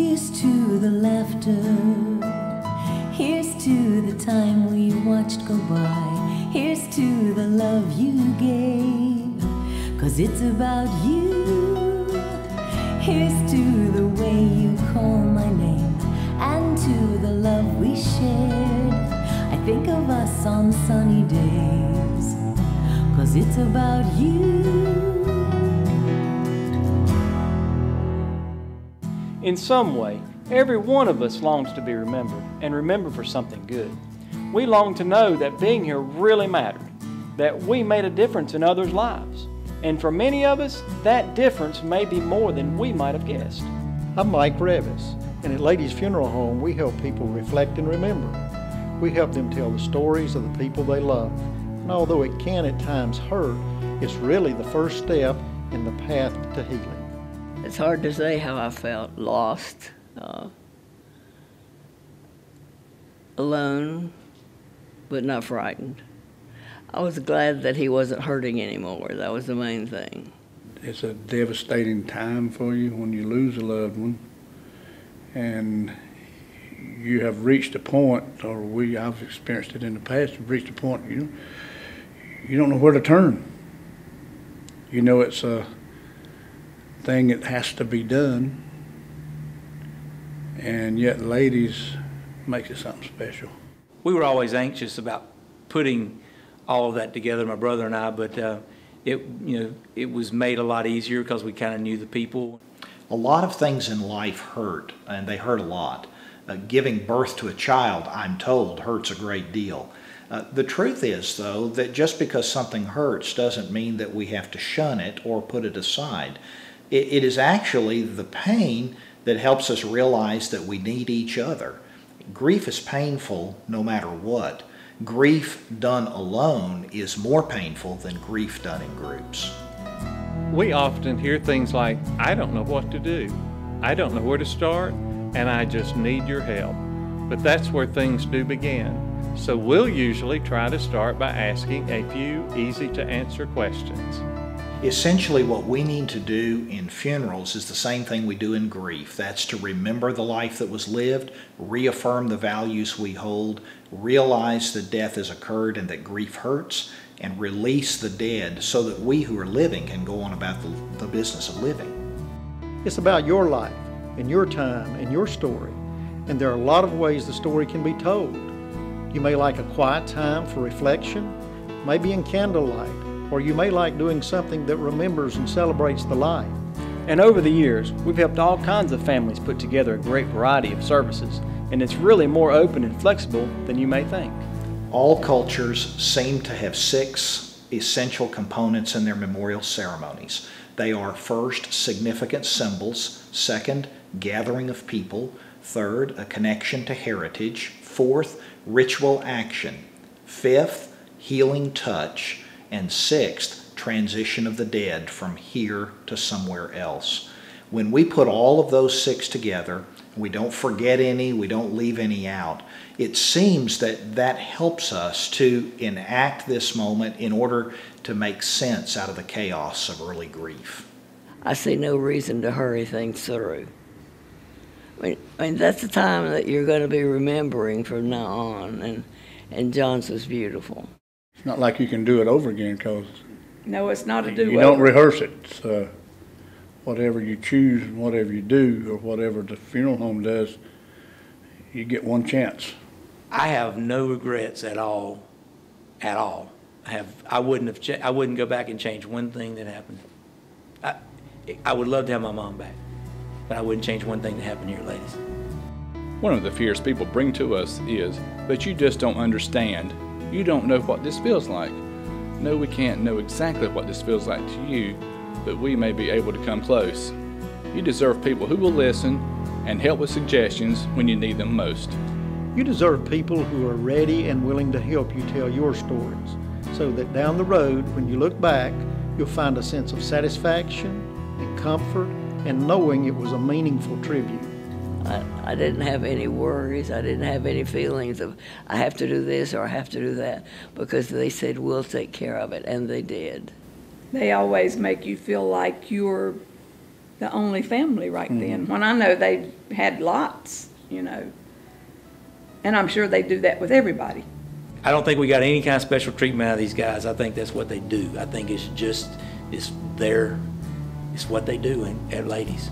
Here's to the laughter. Here's to the time we watched go by. Here's to the love you gave, 'cause it's about you. Here's to the way you call my name, and to the love we shared. I think of us on sunny days, 'cause it's about you. In some way, every one of us longs to be remembered, and remembered for something good. We long to know that being here really mattered, that we made a difference in others' lives. And for many of us, that difference may be more than we might have guessed. I'm Mike Revis, and at Ladies Funeral Home, we help people reflect and remember. We help them tell the stories of the people they love. And although it can at times hurt, it's really the first step in the path to healing. It's hard to say how I felt. Lost, alone, but not frightened. I was glad that he wasn't hurting anymore. That was the main thing. It's a devastating time for you when you lose a loved one, and you have reached a point, or I've experienced it in the past, you've reached a point you don't know where to turn. You know it's a thing that has to be done, and yet Ladies makes it something special. We were always anxious about putting all of that together, my brother and I, but it was made a lot easier because we kind of knew the people. A lot of things in life hurt, and they hurt a lot. Giving birth to a child, I'm told, hurts a great deal. The truth is, though, that just because something hurts doesn't mean that we have to shun it or put it aside. It is actually the pain that helps us realize that we need each other. Grief is painful no matter what. Grief done alone is more painful than grief done in groups. We often hear things like, I don't know what to do, I don't know where to start, and I just need your help. But that's where things do begin. So we'll usually try to start by asking a few easy-to-answer questions. Essentially, what we need to do in funerals is the same thing we do in grief. That's to remember the life that was lived, reaffirm the values we hold, realize that death has occurred and that grief hurts, and release the dead so that we who are living can go on about the business of living. It's about your life and your time and your story, and there are a lot of ways the story can be told. You may like a quiet time for reflection, maybe in candlelight, or you may like doing something that remembers and celebrates the life. And over the years, we've helped all kinds of families put together a great variety of services, and it's really more open and flexible than you may think. All cultures seem to have 6 essential components in their memorial ceremonies. They are: first, significant symbols; second, gathering of people; third, a connection to heritage; fourth, ritual action; fifth, healing touch; and sixth, transition of the dead from here to somewhere else. When we put all of those 6 together, we don't forget any, we don't leave any out, it seems that helps us to enact this moment in order to make sense out of the chaos of early grief. I see no reason to hurry things through. I mean that's the time that you're going to be remembering from now on, and John's was beautiful. It's not like you can do it over again, because no, it's not a do-over. You don't rehearse it. So whatever you choose and whatever you do, or whatever the funeral home does, you get one chance. I have no regrets at all. At all. I wouldn't go back and change one thing that happened. I would love to have my mom back, but I wouldn't change one thing that happened here, Ladies. One of the fears people bring to us is, but you just don't understand. You don't know what this feels like. No, we can't know exactly what this feels like to you, but we may be able to come close. You deserve people who will listen and help with suggestions when you need them most. You deserve people who are ready and willing to help you tell your stories, so that down the road, when you look back, you'll find a sense of satisfaction and comfort and knowing it was a meaningful tribute. I didn't have any worries. I didn't have any feelings of I have to do this or I have to do that, because they said we'll take care of it, and they did. They always make you feel like you're the only family right then, when I know they had lots, you know. And I'm sure they do that with everybody. I don't think we got any kind of special treatment out of these guys. I think that's what they do. I think it's what they do at ladies.